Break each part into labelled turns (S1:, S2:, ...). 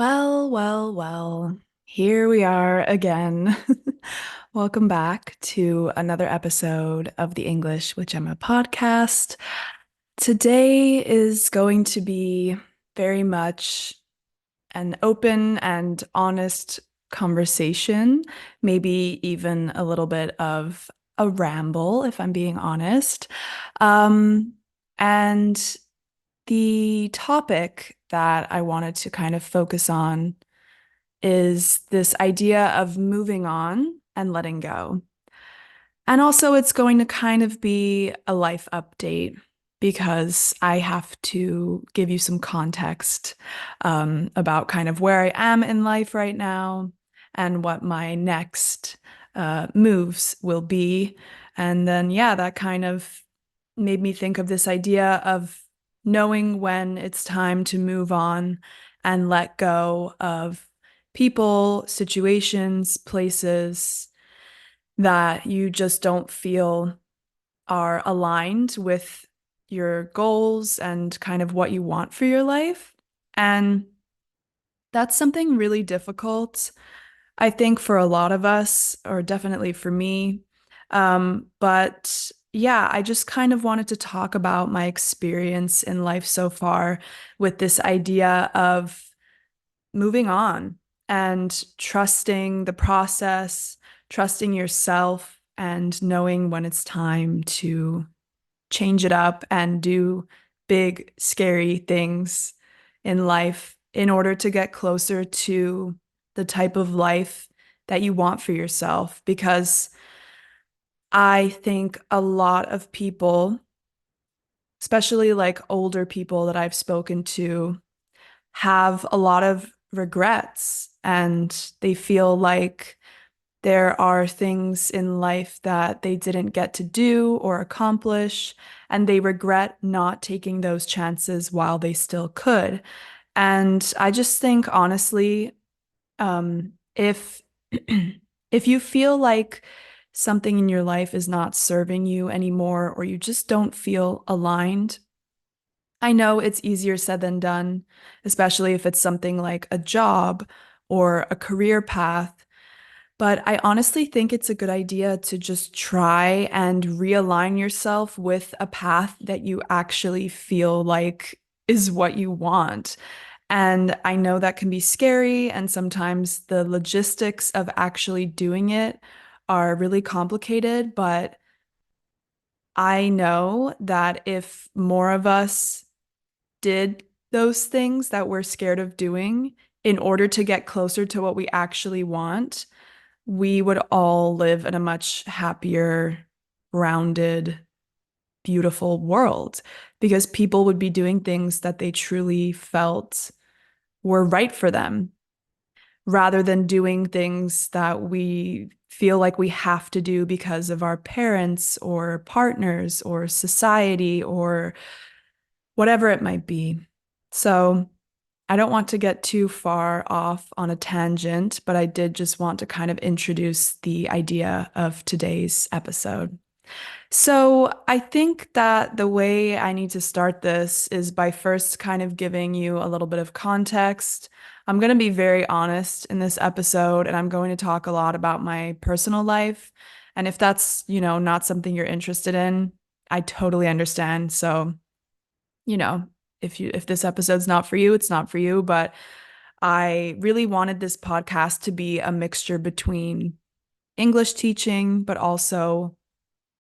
S1: Well, here we are again. Welcome back to another episode of the English with Gemma podcast. Today is going to be very much an open and honest conversation, maybe even a little bit of a ramble, if I'm being honest. Um, and the topic that I wanted to kind of focus on is this idea of moving on and letting go. And also, it's going to kind of be a life update because I have to give you some context about kind of where I am in life right now and what my next moves will be. And then, yeah, that kind of made me think of this idea of knowing when it's time to move on and let go of people, situations, places that you just don't feel are aligned with your goals and kind of what you want for your life. And that's something really difficult, I think, for a lot of us, or definitely for me. But yeah, I just kind of wanted to talk about my experience in life so far with this idea of moving on and trusting the process, trusting yourself, and knowing when it's time to change it up and do big, scary things in life in order to get closer to the type of life that you want for yourself. Because I think a lot of people, especially like older people that I've spoken to, have a lot of regrets and they feel like there are things in life that they didn't get to do or accomplish, and they regret not taking those chances while they still could. And I just think, honestly, if if you feel like something in your life is not serving you anymore, or you just don't feel aligned, I know it's easier said than done, especially if it's something like a job or a career path. But I honestly think it's a good idea to just try and realign yourself with a path that you actually feel like is what you want. And I know that can be scary, and sometimes the logistics of actually doing it are really complicated. But I know that if more of us did those things that we're scared of doing in order to get closer to what we actually want, we would all live in a much happier, rounded, beautiful world because people would be doing things that they truly felt were right for them rather than doing things that we feel like we have to do because of our parents or partners or society or whatever it might be. So, I don't want to get too far off on a tangent, but I did just want to kind of introduce the idea of today's episode. So, I think that the way I need to start this is by first kind of giving you a little bit of context. I'm going to be very honest in this episode, and I'm going to talk a lot about my personal life. And if that's, not something you're interested in, I totally understand. So, you know, if this episode's not for you, it's not for you, but I really wanted this podcast to be a mixture between English teaching, but also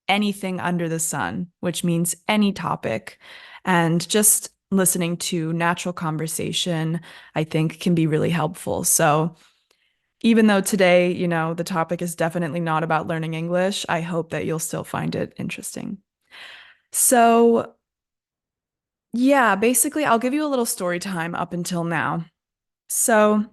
S1: anything under the sun, which means any topic. And just listening to natural conversation, I think can be really helpful. So even though today, the topic is definitely not about learning English, I hope that you'll still find it interesting. So yeah, basically, I'll give you a little story time up until now. So,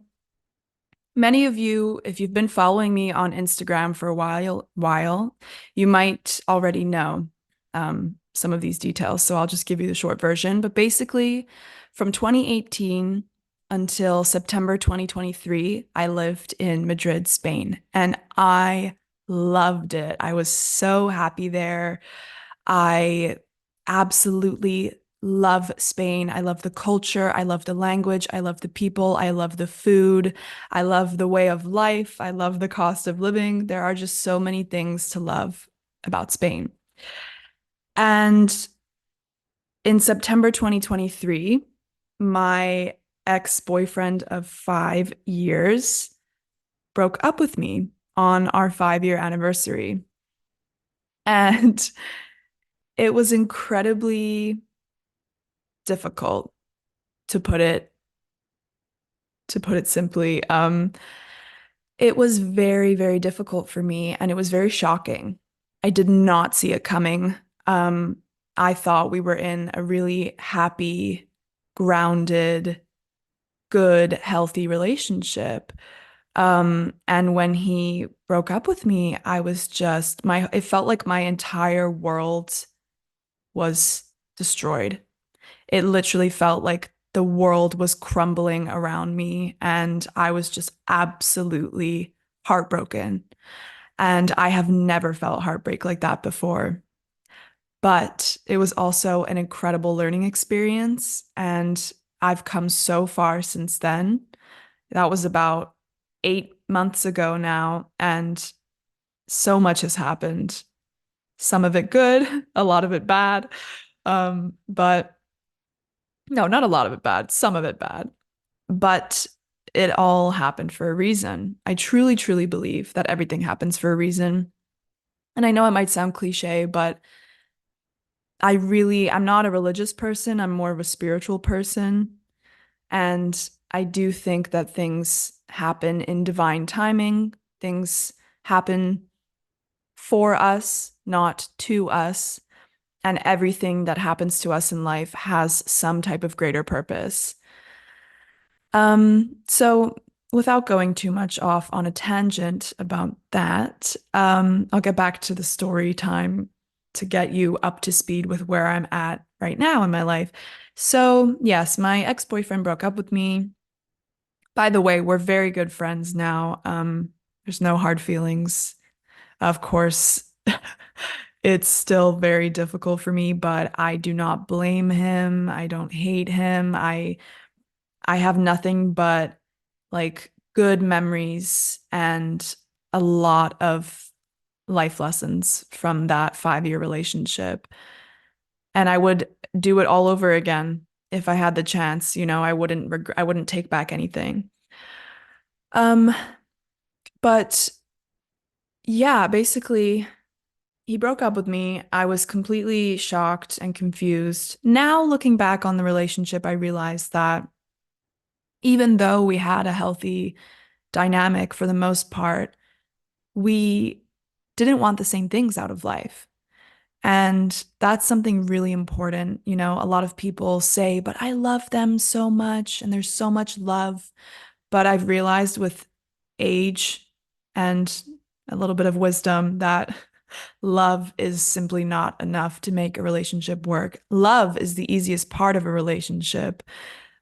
S1: many of you, if you've been following me on Instagram for a while, you might already know some of these details. So I'll just give you the short version. But basically, from 2018 until September 2023, I lived in Madrid, Spain, and I loved it. I was so happy there. I absolutely love Spain. I love the culture. I love the language. I love the people. I love the food. I love the way of life. I love the cost of living. There are just so many things to love about Spain. And in September 2023, my ex-boyfriend of 5 years broke up with me on our 5 year anniversary. And it was incredibly difficult to put it simply. It was very, very difficult for me, and it was very shocking. I did not see it coming. Um, I thought we were in a really happy, grounded, good, healthy relationship. And when he broke up with me, I was just it felt like my entire world was destroyed. It literally felt like the world was crumbling around me, and I was just absolutely heartbroken. And I have never felt heartbreak like that before. But it was also an incredible learning experience, and I've come so far since then. That was about 8 months ago now, and so much has happened. Some of it good, a lot of it bad. But no, not a lot of it bad, some of it bad. But it all happened for a reason. I truly, truly believe that everything happens for a reason. And I know it might sound cliche, but I'm not a religious person. I'm more of a spiritual person. And I do think that things happen in divine timing. Things happen for us, not to us. And everything that happens to us in life has some type of greater purpose. So without going too much off on a tangent about that, I'll get back to the story time to get you up to speed with where I'm at right now in my life. So, yes, my ex-boyfriend broke up with me. By the way, we're very good friends now. There's no hard feelings. Of course, it's still very difficult for me, but I do not blame him. I don't hate him. I have nothing but like good memories and a lot of life lessons from that 5 year relationship. And I would do it all over again if I had the chance. I wouldn't take back anything. Um, but yeah, basically he broke up with me. I was completely shocked and confused. Now, looking back on the relationship, I realized that even though we had a healthy dynamic for the most part, we didn't want the same things out of life. And that's something really important. A lot of people say, but I love them so much and there's so much love. But I've realized with age and a little bit of wisdom that love is simply not enough to make a relationship work. Love is the easiest part of a relationship.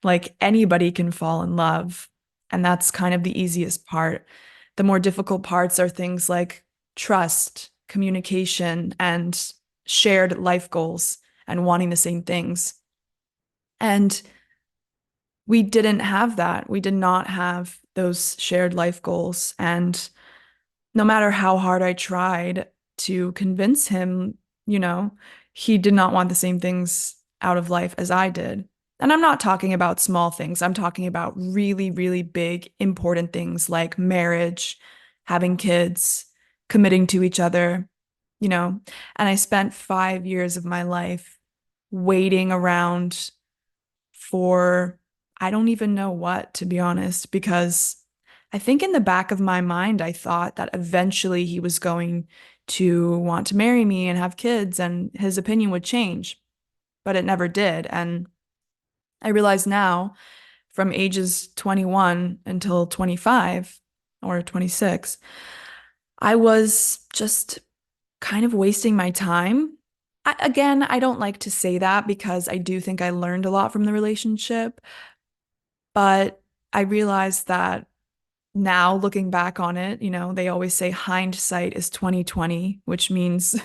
S1: Like anybody can fall in love, and that's kind of the easiest part. The more difficult parts are things like trust, communication, and shared life goals and wanting the same things. And we didn't have that. We did not have those shared life goals. And no matter how hard I tried to convince him, you know, he did not want the same things out of life as I did. And I'm not talking about small things. I'm talking about really, really big, important things like marriage, having kids, committing to each other, you know. And I spent 5 years of my life waiting around for I don't even know what, to be honest, because I think in the back of my mind, I thought that eventually he was going to want to marry me and have kids and his opinion would change, but it never did. And I realize now, from ages 21 until 25 or 26, I was just kind of wasting my time. Again, I don't like to say that because I do think I learned a lot from the relationship, but I realized that now looking back on it, they always say hindsight is 2020, which means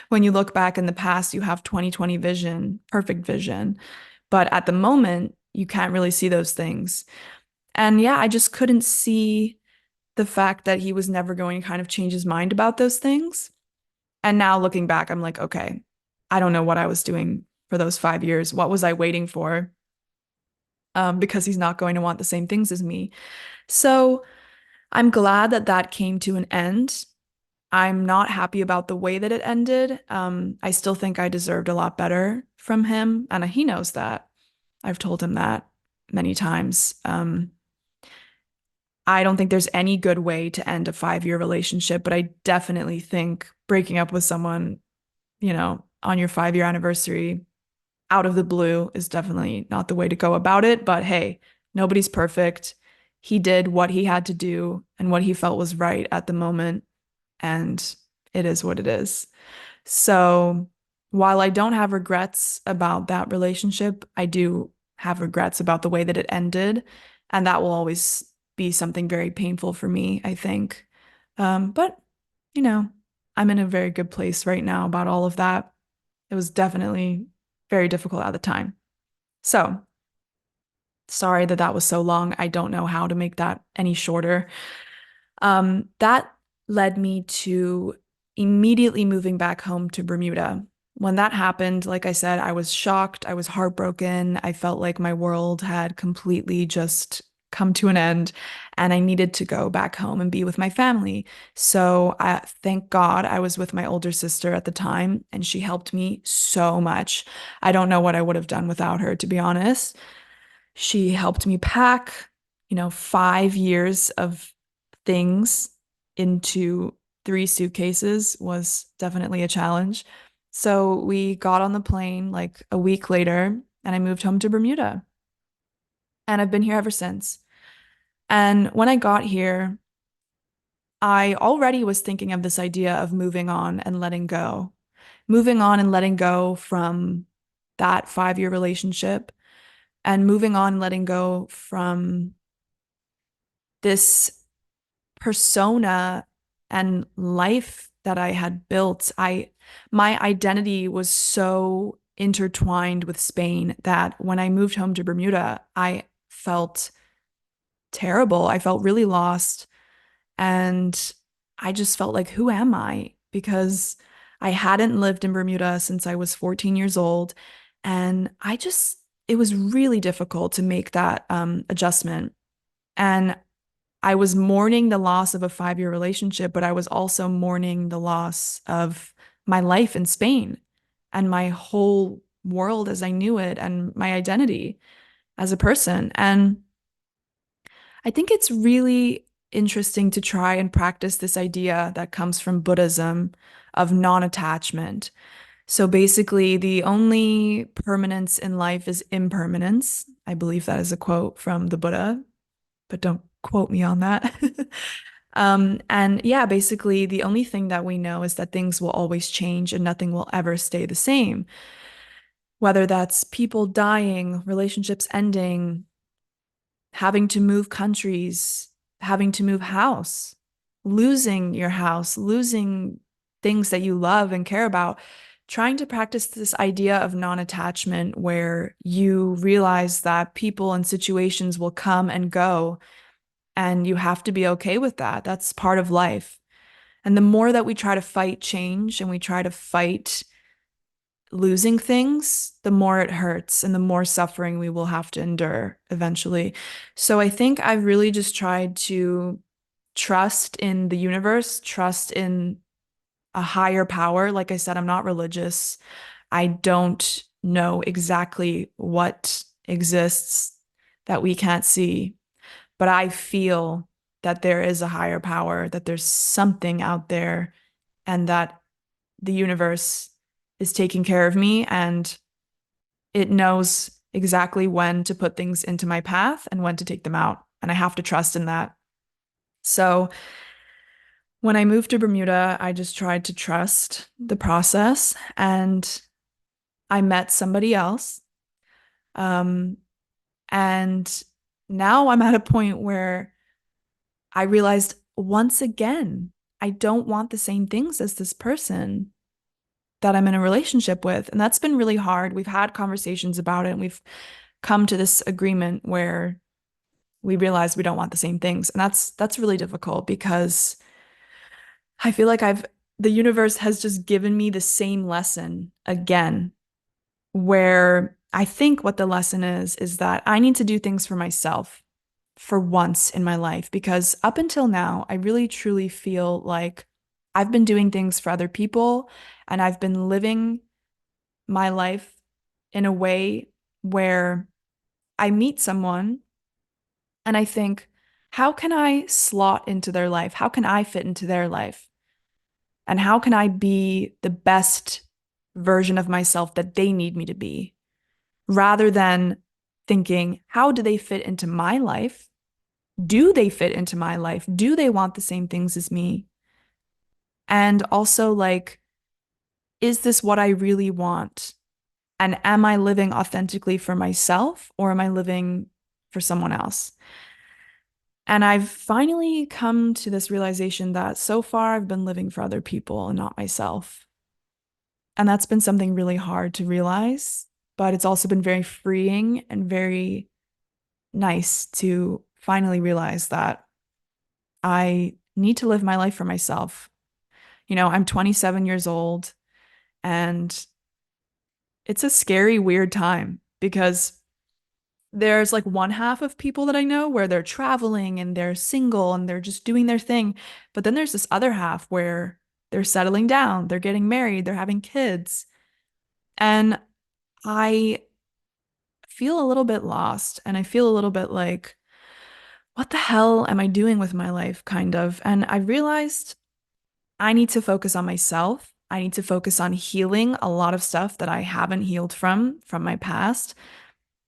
S1: when you look back in the past, you have 2020 vision, perfect vision. But at the moment, you can't really see those things. And yeah, I just couldn't see the fact that he was never going to kind of change his mind about those things. And now looking back, I'm like, okay, I don't know what I was doing for those 5 years. What was I waiting for? Because he's not going to want the same things as me. So I'm glad that that came to an end. I'm not happy about the way that it ended. I still think I deserved a lot better from him, and he knows that. I've told him that many times. I don't think there's any good way to end a 5 year relationship, but I definitely think breaking up with someone, on your 5 year anniversary out of the blue is definitely not the way to go about it. But hey, nobody's perfect. He did what he had to do and what he felt was right at the moment, and it is what it is. So while I don't have regrets about that relationship, I do have regrets about the way that it ended. And that will always be something very painful for me, I think. But, you know, I'm in a very good place right now about all of that. It was definitely very difficult at the time. So sorry that that was so long. I don't know how to make that any shorter. That led me to immediately moving back home to Bermuda. When that happened, like I said, I was shocked. I was heartbroken. I felt like my world had completely just come to an end, and I needed to go back home and be with my family. So, thank God I was with my older sister at the time, and she helped me so much. I don't know what I would have done without her, to be honest. She helped me pack, 5 years of things into 3 suitcases was definitely a challenge. So we got on the plane like a week later and I moved home to Bermuda. And I've been here ever since. And when I got here, I already was thinking of this idea of moving on and letting go, moving on and letting go from that 5 year relationship and moving on and letting go from this persona and life that I had built. My identity was so intertwined with Spain that when I moved home to Bermuda, I felt terrible. I felt really lost. And I just felt like, who am I? Because I hadn't lived in Bermuda since I was 14 years old. And it was really difficult to make that adjustment. And I was mourning the loss of a 5 year relationship, but I was also mourning the loss of my life in Spain and my whole world as I knew it and my identity as a person. And I think it's really interesting to try and practice this idea that comes from Buddhism of non-attachment. So basically, the only permanence in life is impermanence. I believe that is a quote from the Buddha, but don't quote me on that. And yeah, basically, the only thing that we know is that things will always change and nothing will ever stay the same. Whether that's people dying, relationships ending, having to move countries, having to move house, losing your house, losing things that you love and care about, trying to practice this idea of non-attachment where you realize that people and situations will come and go, and you have to be okay with that. That's part of life. And the more that we try to fight change and we try to fight losing things, the more it hurts and the more suffering we will have to endure eventually. So I think I've really just tried to trust in the universe, trust in a higher power. Like I said, I'm not religious. I don't know exactly what exists that we can't see, but I feel that there is a higher power, that there's something out there, and that the universe is taking care of me and it knows exactly when to put things into my path and when to take them out. And I have to trust in that. So when I moved to Bermuda, I just tried to trust the process and I met somebody else. Um, and now I'm at a point where I realized once again, I don't want the same things as this person that I'm in a relationship with. And that's been really hard. We've had conversations about it and we've come to this agreement where we realize we don't want the same things. And that's really difficult because I feel like the universe has just given me the same lesson again, where I think what the lesson is that I need to do things for myself for once in my life because up until now, I really truly feel like I've been doing things for other people and I've been living my life in a way where I meet someone and I think, how can I slot into their life? How can I fit into their life? And how can I be the best version of myself that they need me to be? Rather than thinking, how do they fit into my life? Do they fit into my life? Do they want the same things as me? And also, like, is this what I really want? And am I living authentically for myself or am I living for someone else? And I've finally come to this realization that so far I've been living for other people and not myself. And that's been something really hard to realize, but it's also been very freeing and very nice to finally realize that I need to live my life for myself. I'm 27 years old and it's a scary, weird time because there's like one half of people that I know where they're traveling and they're single and they're just doing their thing. But then there's this other half where they're settling down, they're getting married, they're having kids. And I feel a little bit lost and I feel a little bit like, what the hell am I doing with my life, kind of? And I realized I need to focus on myself. I need to focus on healing a lot of stuff that I haven't healed from my past.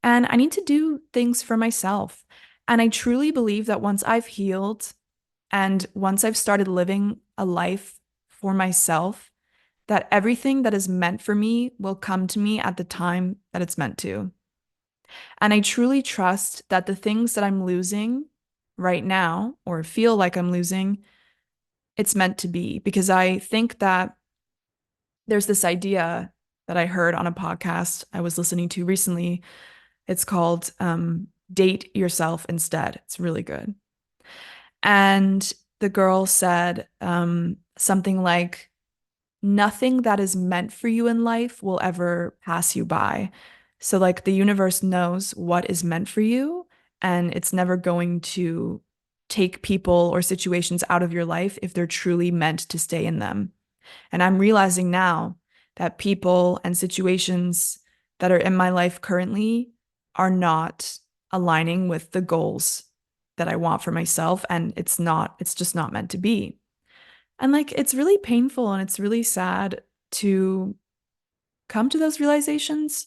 S1: And I need to do things for myself. And I truly believe that once I've healed and once I've started living a life for myself, that everything that is meant for me will come to me at the time that it's meant to. And I truly trust that the things that I'm losing right now or feel like I'm losing, it's meant to be because I think that there's this idea that I heard on a podcast I was listening to recently. It's called Date Yourself Instead. It's really good. And the girl said something like, nothing that is meant for you in life will ever pass you by. So, like, the universe knows what is meant for you, and it's never going to take people or situations out of your life if they're truly meant to stay in them. And I'm realizing now that people and situations that are in my life currently are not aligning with the goals that I want for myself. And it's just not meant to be. And like, it's really painful and it's really sad to come to those realizations,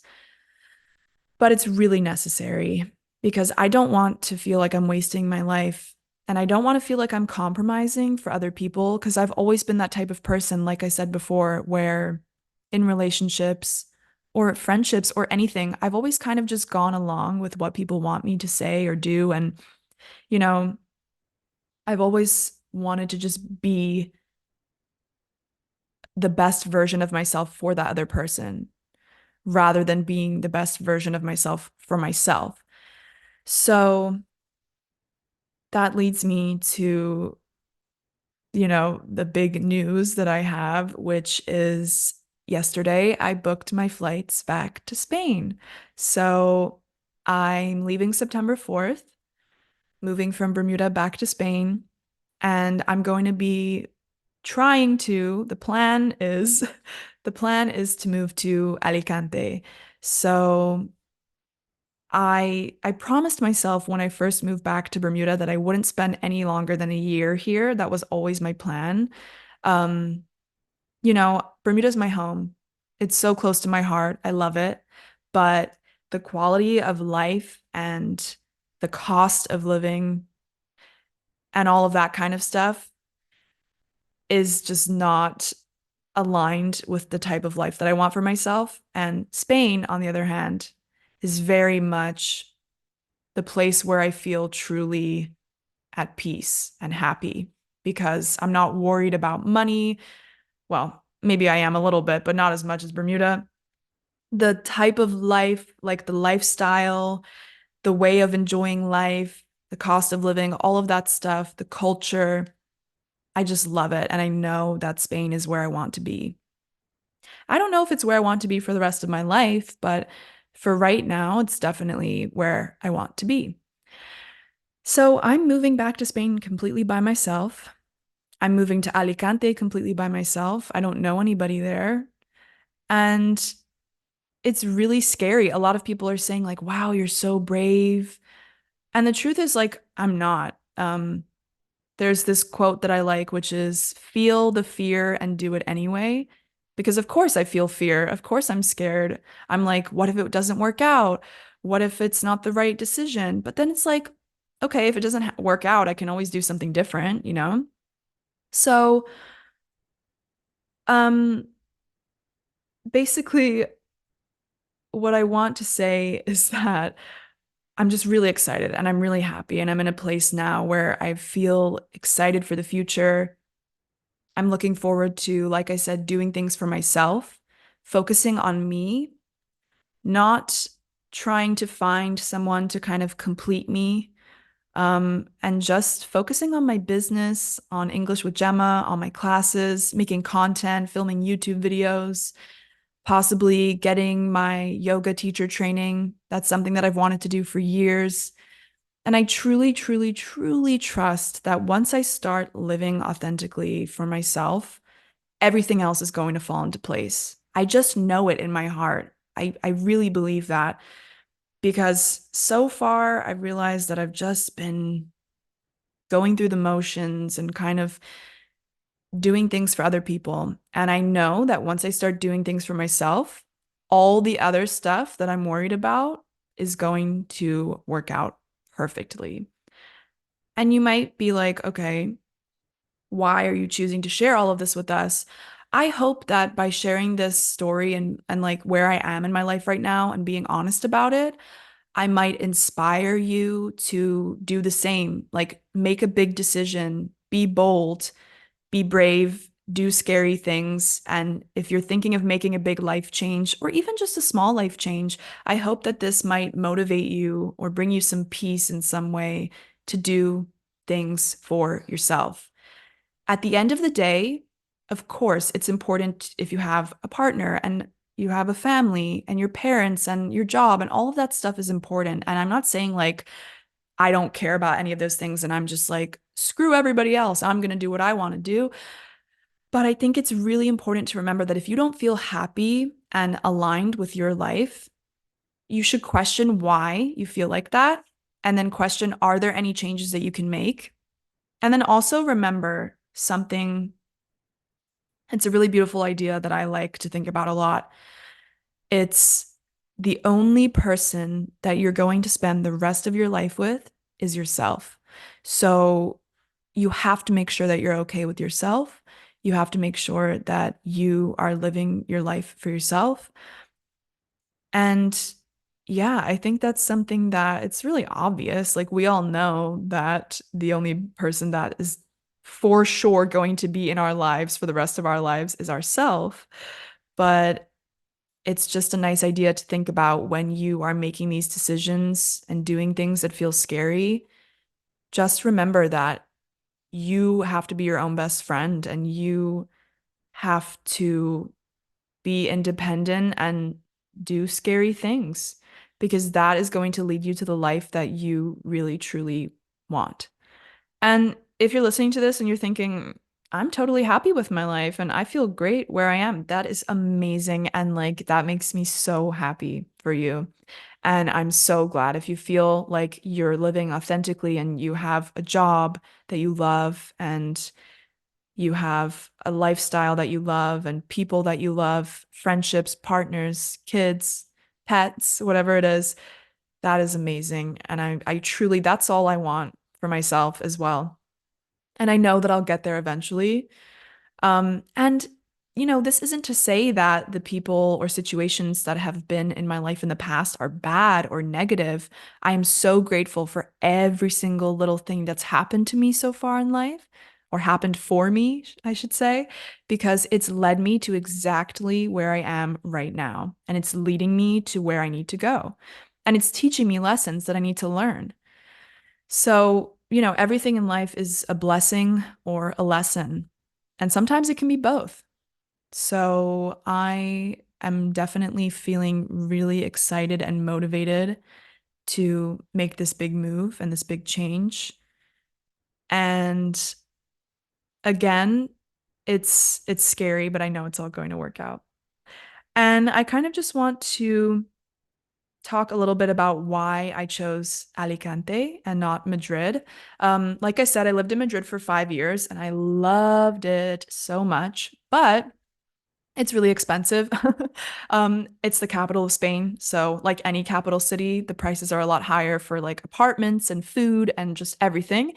S1: but it's really necessary because I don't want to feel like I'm wasting my life. And I don't want to feel like I'm compromising for other people because I've always been that type of person, like I said before, where in relationships or friendships or anything, I've always kind of just gone along with what people want me to say or do. And, you know, I've always wanted to just be the best version of myself for that other person rather than being the best version of myself for myself. So that leads me to, the big news that I have, which is yesterday I booked my flights back to Spain. So I'm leaving September 4th, moving from Bermuda back to Spain, and I'm going to be the plan is the plan is to move to Alicante. So I promised myself when I first moved back to Bermuda that I wouldn't spend any longer than a year here. That was always my plan. Um, Bermuda's my home. It's so close to my heart. I love it. But the quality of life and the cost of living and all of that kind of stuff is just not aligned with the type of life that I want for myself. And Spain, on the other hand, is very much the place where I feel truly at peace and happy because I'm not worried about money. Well, maybe I am a little bit, but not as much as Bermuda. The type of life, like the lifestyle, the way of enjoying life, the cost of living, all of that stuff, the culture, I just love it. And I know that Spain is where I want to be. I don't know if it's where I want to be for the rest of my life, but for right now, it's definitely where I want to be. So I'm moving back to Spain completely by myself. I'm moving to Alicante completely by myself. I don't know anybody there. And it's really scary. A lot of people are saying, like, wow, you're so brave. And the truth is, like, I'm not. There's this quote that I like, which is feel the fear and do it anyway. Because of course I feel fear. Of course I'm scared. I'm like, what if it doesn't work out? What if it's not the right decision? But then it's like, okay, if it doesn't work out, I can always do something different, you know? So, um, basically, what I want to say is that I'm just really excited and I'm really happy. And I'm in a place now where I feel excited for the future. I'm looking forward to, like I said, doing things for myself, focusing on me, not trying to find someone to kind of complete me, and just focusing on my business, on English with Gemma, on my classes, making content, filming YouTube videos, possibly getting my yoga teacher training. That's something that I've wanted to do for years. And I truly, truly, truly trust that once I start living authentically for myself, everything else is going to fall into place. I just know it in my heart. I really believe that because so far I've realized that I've just been going through the motions and kind of doing things for other people. And I know that once I start doing things for myself, all the other stuff that I'm worried about is going to work out perfectly. And you might be like, okay, why are you choosing to share all of this with us? I hope that by sharing this story and like where I am in my life right now and being honest about it, I might inspire you to do the same. Like make a big decision, be bold, be brave, do scary things. And if you're thinking of making a big life change or even just a small life change, I hope that this might motivate you or bring you some peace in some way to do things for yourself. At the end of the day, of course, it's important if you have a partner and you have a family and your parents and your job and all of that stuff is important. And I'm not saying like I don't care about any of those things and I'm just like, screw everybody else. I'm going to do what I want to do. But I think it's really important to remember that if you don't feel happy and aligned with your life, you should question why you feel like that. And then question, are there any changes that you can make? And then also remember something. It's a really beautiful idea that I like to think about a lot. It's the only person that you're going to spend the rest of your life with is yourself. So you have to make sure that you're okay with yourself. You have to make sure that you are living your life for yourself. And yeah, I think that's something that it's really obvious. Like we all know that the only person that is for sure going to be in our lives for the rest of our lives is ourself. But it's just a nice idea to think about when you are making these decisions and doing things that feel scary. Just remember that you have to be your own best friend and you have to be independent and do scary things because that is going to lead you to the life that you really truly want. And if you're listening to this and you're thinking, I'm totally happy with my life and I feel great where I am, that is amazing. And like that makes me so happy for you. And I'm so glad if you feel like you're living authentically and you have a job that you love and you have a lifestyle that you love and people that you love, friendships, partners, kids, pets, whatever it is. That is amazing. And I truly, that's all I want for myself as well. And I know that I'll get there eventually. And this isn't to say that the people or situations that have been in my life in the past are bad or negative. I am so grateful for every single little thing that's happened to me so far in life, or happened for me, I should say, because it's led me to exactly where I am right now. And it's leading me to where I need to go. And it's teaching me lessons that I need to learn. So, everything in life is a blessing or a lesson. And sometimes it can be both. So I am definitely feeling really excited and motivated to make this big move and this big change. And again, it's scary, but I know it's all going to work out. And I kind of just want to talk a little bit about why I chose Alicante and not Madrid. Like I said, I lived in Madrid for 5 years and I loved it so much, but it's really expensive. It's the capital of Spain. So, like any capital city, the prices are a lot higher for like apartments and food and just everything.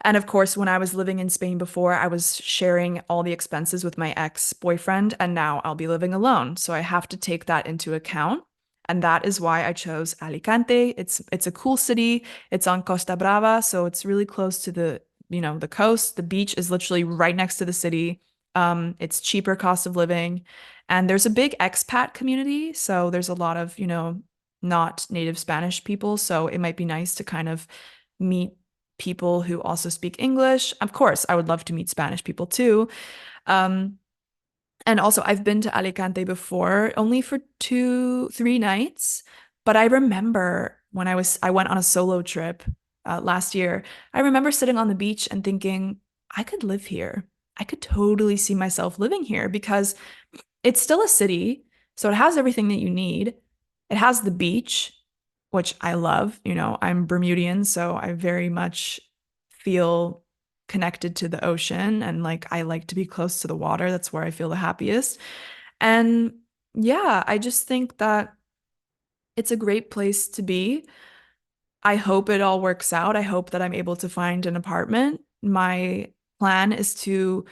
S1: And of course, when I was living in Spain before, I was sharing all the expenses with my ex-boyfriend, and now I'll be living alone. So I have to take that into account. And that is why I chose Alicante. It's a cool city. It's on Costa Brava, so it's really close to the coast. The beach is literally right next to the city. It's cheaper cost of living. And there's a big expat community, so there's a lot of, not native Spanish people, so it might be nice to kind of meet people who also speak English. Of course, I would love to meet Spanish people too. Um, and also, I've been to Alicante before, only for 3 nights. But I remember when I went on a solo trip last year. I remember sitting on the beach and thinking, I could live here. I could totally see myself living here because it's still a city, so it has everything that you need. It has the beach, which I love. I'm Bermudian, so I very much feel connected to the ocean and like I like to be close to the water. That's where I feel the happiest. And yeah, I just think that it's a great place to be. I hope it all works out. I hope that I'm able to find an apartment. My plan is to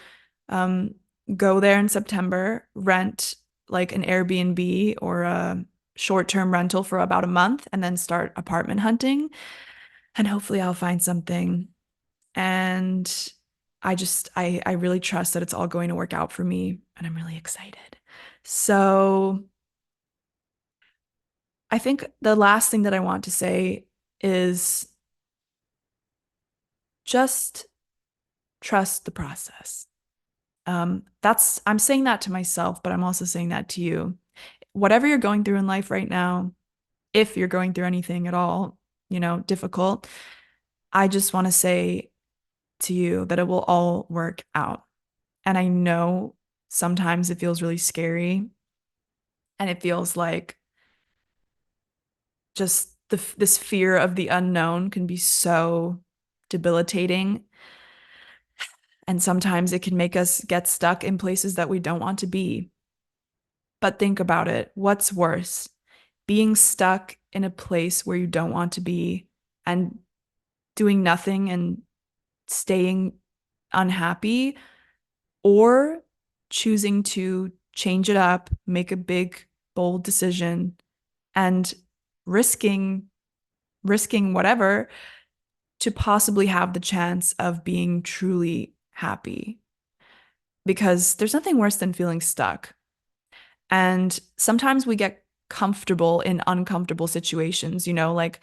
S1: um, go there in September, rent like an Airbnb or a short-term rental for about a month, and then start apartment hunting. And hopefully I'll find something. And I really trust that it's all going to work out for me, and I'm really excited. So I think the last thing that I want to say is just trust the process. I'm saying that to myself, but I'm also saying that to you. Whatever you're going through in life right now, if you're going through anything at all, difficult, I just want to say to you that it will all work out. And I know sometimes it feels really scary and it feels like just this fear of the unknown can be so debilitating. And sometimes it can make us get stuck in places that we don't want to be. But think about it. What's worse? Being stuck in a place where you don't want to be and doing nothing and staying unhappy, or choosing to change it up, make a big, bold decision and risking risking whatever to possibly have the chance of being truly happy. Because there's nothing worse than feeling stuck. And sometimes we get comfortable in uncomfortable situations, like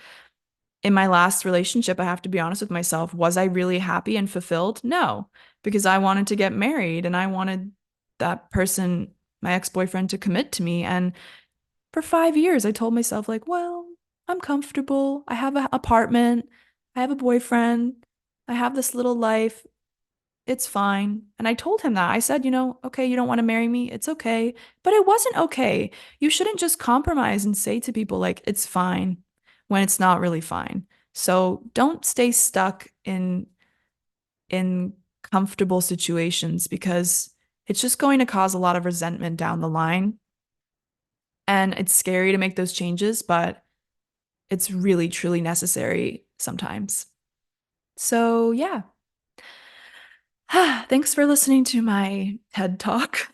S1: in my last relationship, I have to be honest with myself. Was I really happy and fulfilled? No, because I wanted to get married and I wanted that person, my ex-boyfriend, to commit to me. And for 5 years, I told myself, like, well, I'm comfortable. I have an apartment. I have a boyfriend. I have this little life. It's fine. And I told him that. I said, okay, you don't want to marry me. It's okay. But it wasn't okay. You shouldn't just compromise and say to people, like, it's fine when it's not really fine. So don't stay stuck in comfortable situations because it's just going to cause a lot of resentment down the line. And it's scary to make those changes, but it's really, truly necessary sometimes. So, yeah. Thanks for listening to my TED Talk.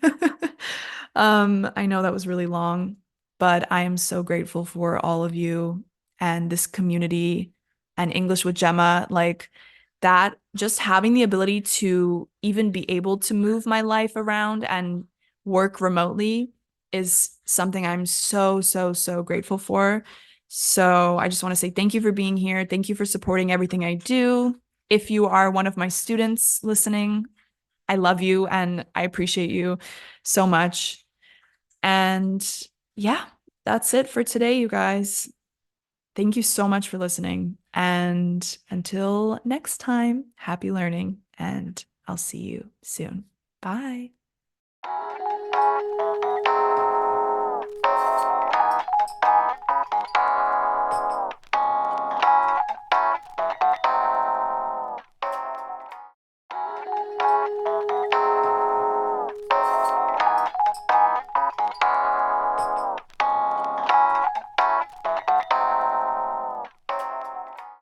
S1: I know that was really long, but I am so grateful for all of you and this community and English with Gemma. Like that, just having the ability to even be able to move my life around and work remotely is something I'm so, so, so grateful for. So I just want to say thank you for being here. Thank you for supporting everything I do. If you are one of my students listening, I love you and I appreciate you so much. And yeah, that's it for today, you guys. Thank you so much for listening. And until next time, happy learning, and I'll see you soon. Bye.